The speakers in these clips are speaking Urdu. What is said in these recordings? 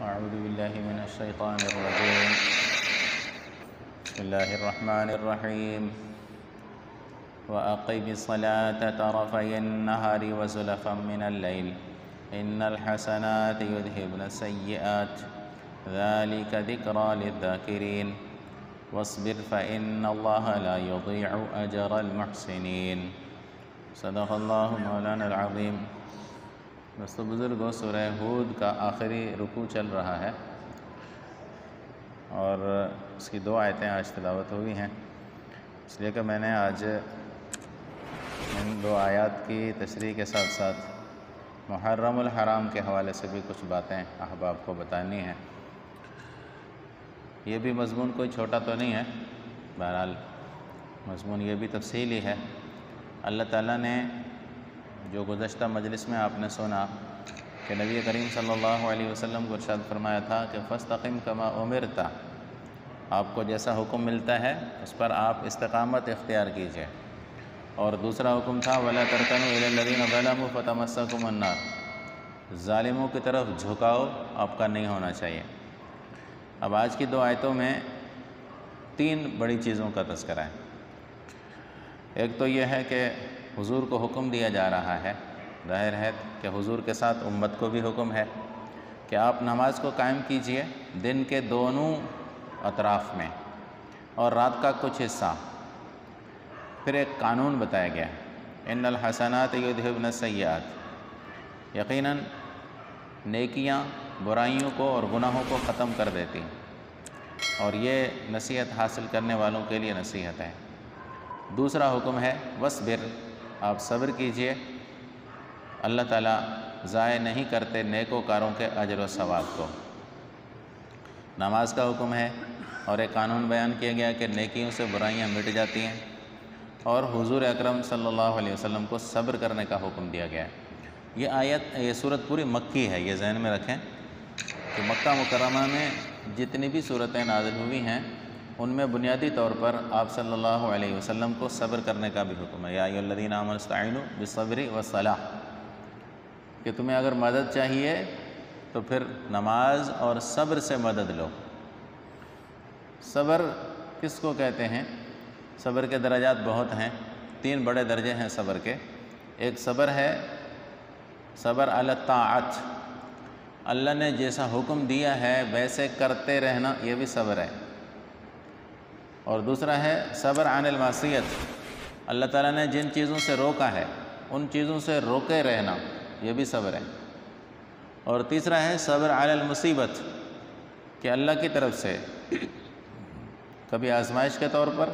أعوذ بالله من الشيطان الرجيم. بسم الله الرحمن الرحيم. وأقم الصلاة طرفي النهار وزلفا من الليل إن الحسنات يذهبن السيئات ذلك ذكرى للذاكرين واصبر فإن الله لا يضيع أجر المحسنين. صدق اللہ مولانا العظیم. دوستو بزرگوں، سورہ ہود کا آخری رکوع چل رہا ہے اور اس کی 2 آیتیں آج تلاوت ہوئی ہیں، اس لیے کہ میں نے آج ان 2 آیات کی تشریح کے ساتھ ساتھ محرم الحرام کے حوالے سے بھی کچھ باتیں احباب کو بتانی ہیں. یہ بھی مضمون کوئی چھوٹا تو نہیں ہے، بہرحال مضمون یہ بھی تفصیلی ہے. اللہ تعالیٰ نے جو گزشتہ مجلس میں آپ نے سنا کہ نبی کریم صلی اللہ علیہ وسلم کو ارشاد فرمایا تھا کہ فاستقم کما امرت، آپ کو جیسا حکم ملتا ہے اس پر آپ استقامت اختیار کیجئے. اور دوسرا حکم تھا وَلَا تَرْكَنُوا إِلَى الَّذِينَ ظَلَمُوا فَتَمَسَّكُمُ النَّارُ، ظالموں کی طرف جھکاؤ آپ کا نہیں ہونا چاہیے. اب آج کی 2 آیتوں میں 3 بڑی چیزوں کا تذکرہ ہے. ایک تو یہ ہے کہ حضور کو حکم دیا جا رہا ہے، ظاہر ہے کہ حضور کے ساتھ امت کو بھی حکم ہے کہ آپ نماز کو قائم کیجئے دن کے دونوں اطراف میں اور رات کا کچھ حصہ. پھر ایک قانون بتایا گیا ان الحسنات یذھبن السیئات، یقیناً نیکیاں برائیوں کو اور گناہوں کو ختم کر دیتی ہیں، اور یہ نصیحت حاصل کرنے والوں کے لیے نصیحت ہے. دوسرا حکم ہے وَاصْبِرْ، آپ صبر کیجئے، اللہ تعالیٰ ضائع نہیں کرتے نیکوکاروں کے اجر و ثواب کو. نماز کا حکم ہے اور ایک قانون بیان کیا گیا کہ نیکیوں سے برائیاں مٹ جاتی ہیں، اور حضور اکرم صلی اللہ علیہ وسلم کو صبر کرنے کا حکم دیا گیا ہے. یہ صورت پوری مکی ہے، یہ ذہن میں رکھیں کہ مکہ مکرمہ میں جتنی بھی صورتیں نازل ہوئی ہیں ان میں بنیادی طور پر آپ صلی اللہ علیہ وسلم کو صبر کرنے کا بھی حکم ہے. یا ایھا الذین آمنوا استعینوا بالصبر والصلاۃ، کہ تمہیں اگر مدد چاہیے تو پھر نماز اور صبر سے مدد لو. صبر کس کو کہتے ہیں؟ صبر کے درجات بہت ہیں، 3 بڑے درجے ہیں صبر کے. ایک صبر ہے صبر علی الطاعت، اللہ نے جیسا حکم دیا ہے ویسے کرتے رہنا، یہ بھی صبر ہے. اور دوسرا ہے صبر عن المعصیت، اللہ تعالیٰ نے جن چیزوں سے روکا ہے ان چیزوں سے روکے رہنا، یہ بھی صبر ہے. اور تیسرا ہے صبر علی المصیبت، کہ اللہ کی طرف سے کبھی آزمائش کے طور پر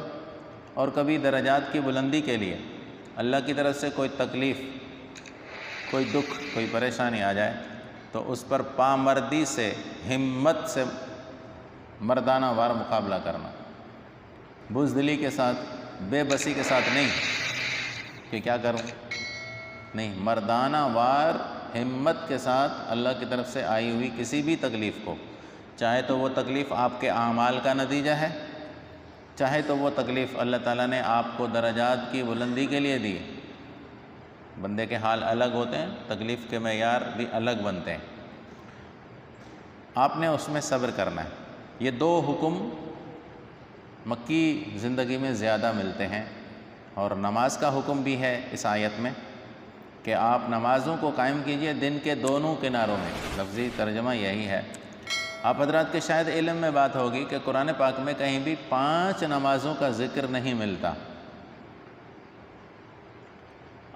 اور کبھی درجات کی بلندی کے لیے اللہ کی طرف سے کوئی تکلیف، کوئی دکھ، کوئی پریشانی آ جائے تو اس پر پامردی سے، ہمت سے، مردانہ وار مقابلہ کرنا، بزدلی کے ساتھ، بے بسی کے ساتھ نہیں کہ کیا کروں، نہیں، مردانہ وار ہمت کے ساتھ اللہ کی طرف سے آئی ہوئی کسی بھی تکلیف کو، چاہے تو وہ تکلیف آپ کے اعمال کا نتیجہ ہے، چاہے تو وہ تکلیف اللہ تعالیٰ نے آپ کو درجات کی بلندی کے لیے دی. بندے کے حال الگ ہوتے ہیں، تکلیف کے معیار بھی الگ بنتے ہیں، آپ نے اس میں صبر کرنا ہے. یہ 2 حکم مکی زندگی میں زیادہ ملتے ہیں. اور نماز کا حکم بھی ہے اس آیت میں کہ آپ نمازوں کو قائم کیجئے دن کے دونوں کناروں میں. لفظی ترجمہ یہی ہے. آپ حضرات کے شاید علم میں بات ہوگی کہ قرآن پاک میں کہیں بھی 5 نمازوں کا ذکر نہیں ملتا.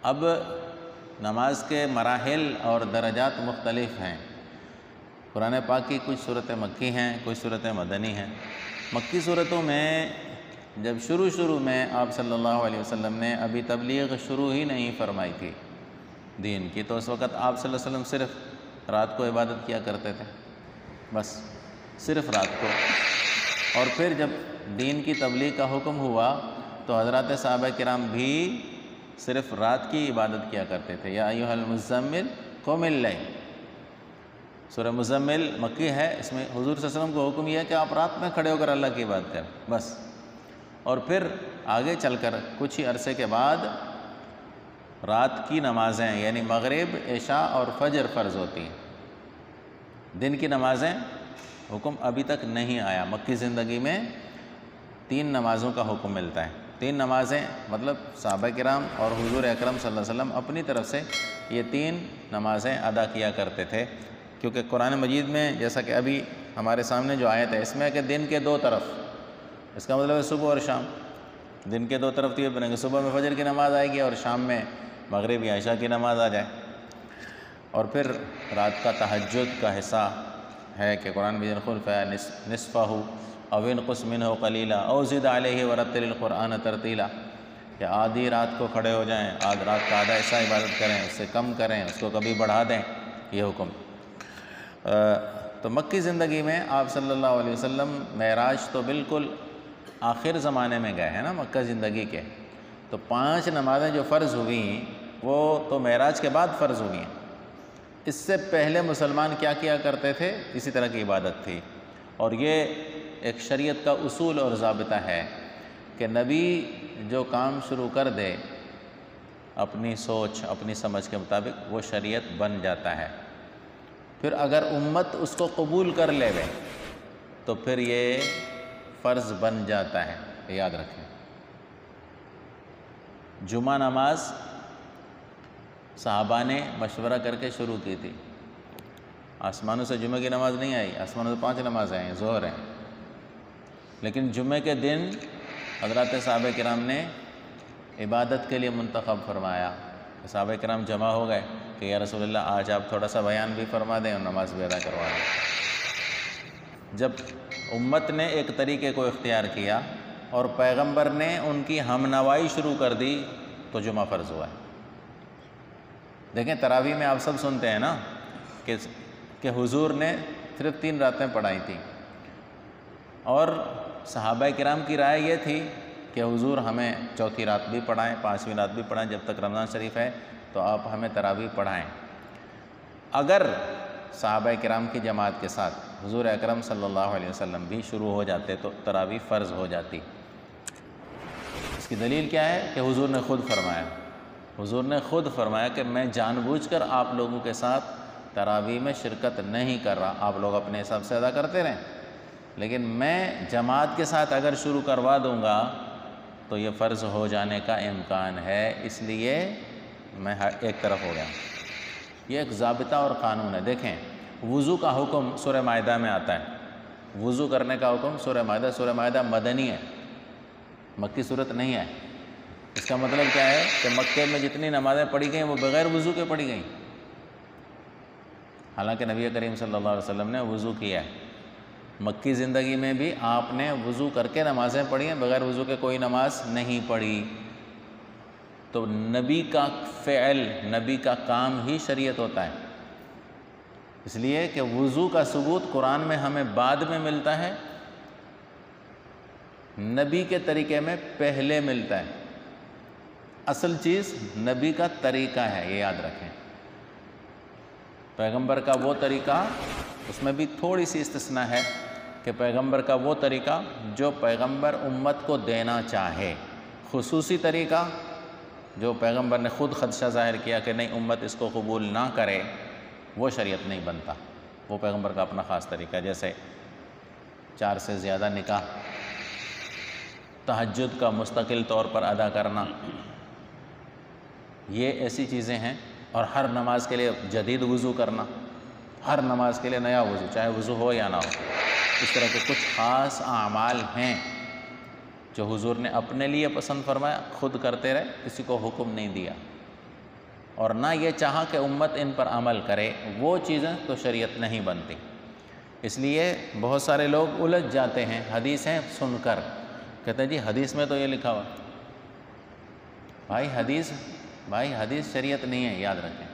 اب نماز کے مراحل اور درجات مختلف ہیں. قرآن پاک کی کچھ صورتیں مکی ہیں، کچھ صورتیں مدنی ہیں. مکی صورتوں میں جب شروع میں آپ صلی اللہ علیہ وسلم نے ابھی تبلیغ شروع ہی نہیں فرمائی تھی دین کی، تو اس وقت آپ صلی اللہ علیہ وسلم صرف رات کو عبادت کیا کرتے تھے، بس صرف رات کو. اور پھر جب دین کی تبلیغ کا حکم ہوا تو حضرات صحابہ کرام بھی صرف رات کی عبادت کیا کرتے تھے. یا ایھا المزمل قم اللیل، سورہ مزمل مکی ہے، اس میں حضور صلی اللہ علیہ وسلم کو حکم یہ ہے کہ آپ رات میں کھڑے ہو کر اللہ کی عبادت کریں بس. اور پھر آگے چل کر کچھ ہی عرصے کے بعد رات کی نمازیں یعنی مغرب، عشاء اور فجر فرض ہوتی ہیں. دن کی نمازیں حکم ابھی تک نہیں آیا، مکی زندگی میں 3 نمازوں کا حکم ملتا ہے۔ 3 نمازیں مطلب صحابہ کرام اور حضور اکرم صلی اللہ علیہ وسلم اپنی طرف سے یہ 3 نمازیں ادا کیا کرتے تھے، کیونکہ قرآن مجید میں جیسا کہ ابھی ہمارے سامنے جو آیت ہے اس میں ہے کہ دن کے 2 طرف، اس کا مطلب ہے صبح اور شام۔ دن کے 2 طرف تو یہ بنے گا، صبح میں فجر کی نماز آئے گی اور شام میں مغرب یا عشاء کی نماز آ جائے۔ اور پھر رات کا تہجد کا حصہ ہے کہ قرآن مجید قل نصفہ او انقص منہ قلیلا او زد علیہ ورتل القرآن ترتیلا، کہ آدھی رات کو کھڑے ہو جائیں، رات کا آدھا حصہ عبادت کریں، اس سے کم کریں، اس کو کبھی بڑھا دیں، یہ حکم۔ تو مکی زندگی میں آپ صلی اللہ علیہ وسلم معراج تو بالکل آخر زمانے میں گئے ہیں نا مکہ زندگی کے، تو 5 نمازیں جو فرض ہوئیں وہ تو معراج کے بعد فرض ہوئی ہیں۔ اس سے پہلے مسلمان کیا کیا کرتے تھے؟ اسی طرح کی عبادت تھی، اور یہ ایک شریعت کا اصول اور ضابطہ ہے کہ نبی جو کام شروع کر دے اپنی سوچ اپنی سمجھ کے مطابق وہ شریعت بن جاتا ہے، پھر اگر امت اس کو قبول کر لے گئے تو پھر یہ فرض بن جاتا ہے، یاد رکھیں۔ جمعہ نماز صحابہ نے مشورہ کر کے شروع کی تھی، آسمانوں سے جمعہ کی نماز نہیں آئی، آسمانوں سے 5 نمازیں آئیں، ظہر ہیں، لیکن جمعے کے دن حضرات صحابہ کرام نے عبادت کے لیے منتخب فرمایا۔ صحابہ کرام جمع ہو گئے کہ یا رسول اللہ آج آپ تھوڑا سا بیان بھی فرما دیں اور نماز بھی ادا کروا دیں۔ جب امت نے ایک طریقے کو اختیار کیا اور پیغمبر نے ان کی ہمنوائی شروع کر دی تو جمعہ فرض ہوا ہے۔ دیکھیں تراویح میں آپ سب سنتے ہیں نا کہ حضور نے صرف 3 راتیں پڑھائی تھیں، اور صحابہ کرام کی رائے یہ تھی کہ حضور ہمیں 4تھی رات بھی پڑھائیں، 5ویں رات بھی پڑھائیں، جب تک رمضان شریف ہے تو آپ ہمیں تراویح پڑھائیں۔ اگر صحابہ کرام کی جماعت کے ساتھ حضور اکرم صلی اللہ علیہ وسلم بھی شروع ہو جاتے تو تراویح فرض ہو جاتی۔ اس کی دلیل کیا ہے کہ حضور نے خود فرمایا، حضور نے خود فرمایا کہ میں جان بوجھ کر آپ لوگوں کے ساتھ تراویح میں شرکت نہیں کر رہا، آپ لوگ اپنے حساب سے ادا کرتے رہیں، لیکن میں جماعت کے ساتھ اگر شروع کروا دوں گا تو یہ فرض ہو جانے کا امکان ہے، اس لیے میں ایک طرف ہو گیا۔ یہ ایک ضابطہ اور قانون ہے۔ دیکھیں وضو کا حکم سورہ مائدہ میں آتا ہے، وضو کرنے کا حکم سورہ مائدہ مدنی ہے، مکی صورت نہیں ہے۔ اس کا مطلب کیا ہے کہ مکے میں جتنی نمازیں پڑھی گئیں وہ بغیر وضو کے پڑھی گئیں، حالانکہ نبی کریم صلی اللہ علیہ وسلم نے وضو کیا ہے۔ مکی زندگی میں بھی آپ نے وضو کر کے نمازیں پڑھی ہیں، بغیر وضو کے کوئی نماز نہیں پڑھی۔ تو نبی کا فعل، نبی کا کام ہی شریعت ہوتا ہے، اس لیے کہ وضو کا ثبوت قرآن میں ہمیں بعد میں ملتا ہے، نبی کے طریقے میں پہلے ملتا ہے۔ اصل چیز نبی کا طریقہ ہے، یہ یاد رکھیں۔ پیغمبر کا وہ طریقہ، اس میں بھی تھوڑی سی استثناء ہے کہ پیغمبر کا وہ طریقہ جو پیغمبر امت کو دینا چاہے، خصوصی طریقہ جو پیغمبر نے خود خدشہ ظاہر کیا کہ نہیں امت اس کو قبول نہ کرے، وہ شریعت نہیں بنتا، وہ پیغمبر کا اپنا خاص طریقہ ہے۔ جیسے 4 سے زیادہ نکاح، تہجد کا مستقل طور پر ادا کرنا، یہ ایسی چیزیں ہیں، اور ہر نماز کے لیے جدید وضو کرنا، ہر نماز کے لیے نیا وضو، چاہے وضو ہو یا نہ ہو۔ اس طرح کے کچھ خاص اعمال ہیں جو حضور نے اپنے لیے پسند فرمایا، خود کرتے رہے، کسی کو حکم نہیں دیا، اور نہ یہ چاہا کہ امت ان پر عمل کرے، وہ چیزیں تو شریعت نہیں بنتی۔ اس لیے بہت سارے لوگ الجھ جاتے ہیں حدیثیں سن کر، کہتے ہیں جی حدیث میں تو یہ لکھا ہوا، بھائی حدیث شریعت نہیں ہے، یاد رکھیں۔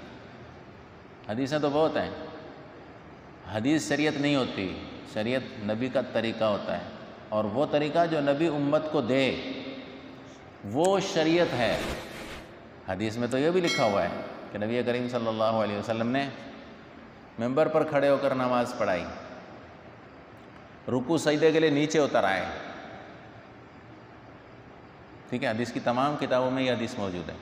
حدیثیں تو بہت ہیں، حدیث شریعت نہیں ہوتی، شریعت نبی کا طریقہ ہوتا ہے، اور وہ طریقہ جو نبی امت کو دے وہ شریعت ہے۔ حدیث میں تو یہ بھی لکھا ہوا ہے کہ نبی کریم صلی اللہ علیہ وسلم نے ممبر پر کھڑے ہو کر نماز پڑھائی، رکوع سجدے کے لیے نیچے اتر آئے، ٹھیک ہے، حدیث کی تمام کتابوں میں یہ حدیث موجود ہے۔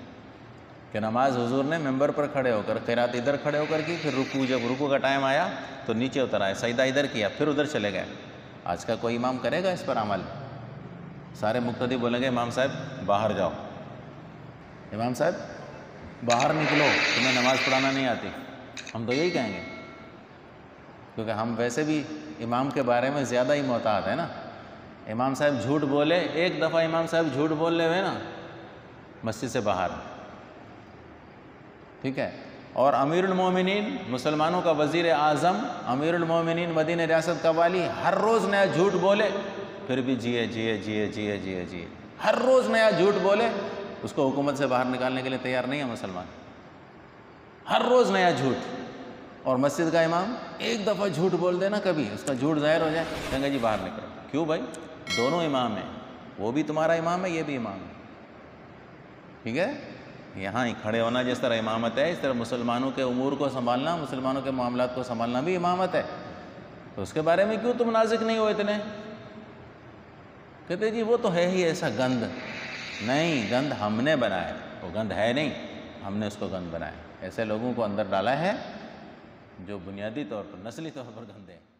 کہ نماز حضور نے ممبر پر کھڑے ہو کر قرات ادھر کھڑے ہو کر کی، پھر جب رکوع کا ٹائم آیا تو نیچے اتر آئے، سجدہ ادھر کیا، پھر ادھر چلے گئے۔ آج کا کوئی امام کرے گا اس پر عمل؟ سارے مقتدی بولیں گے امام صاحب باہر جاؤ، امام صاحب باہر نکلو، تمہیں نماز پڑھانا نہیں آتی۔ ہم تو یہی کہیں گے، کیونکہ ہم ویسے بھی امام کے بارے میں زیادہ ہی محتاط ہیں نا۔ امام صاحب جھوٹ بولے، ایک دفعہ امام صاحب جھوٹ بول لے ہوئے نا مسجد سے باہر، ٹھیک ہے۔ اور امیر المومنین، مسلمانوں کا وزیر اعظم، امیر المومنین مدینہ ریاست کا والی، ہر روز نیا جھوٹ بولے پھر بھی جیے جیے جیے جیے جیے جیے، ہر روز نیا جھوٹ بولے، اس کو حکومت سے باہر نکالنے کے لیے تیار نہیں ہے مسلمان، ہر روز نیا جھوٹ۔ اور مسجد کا امام ایک دفعہ جھوٹ بول دے نا، کبھی اس کا جھوٹ ظاہر ہو جائے، کہیں گے جی باہر نکلو۔ کیوں بھائی؟ دونوں امام ہیں، وہ بھی تمہارا امام ہے، یہ بھی امام ہے، ٹھیک ہے۔ یہاں ہی کھڑے ہونا جس طرح امامت ہے، اس طرح مسلمانوں کے امور کو سنبھالنا، مسلمانوں کے معاملات کو سنبھالنا بھی امامت ہے۔ تو اس کے بارے میں کیوں تم نازک نہیں ہو اتنے؟ کہتے جی وہ تو ہے ہی ایسا گند۔ نہیں، گند ہم نے بنایا، وہ گند ہے نہیں، ہم نے اس کو گند بنایا۔ ایسے لوگوں کو اندر ڈالا ہے جو بنیادی طور پر، نسلی طور پر گندے ہیں۔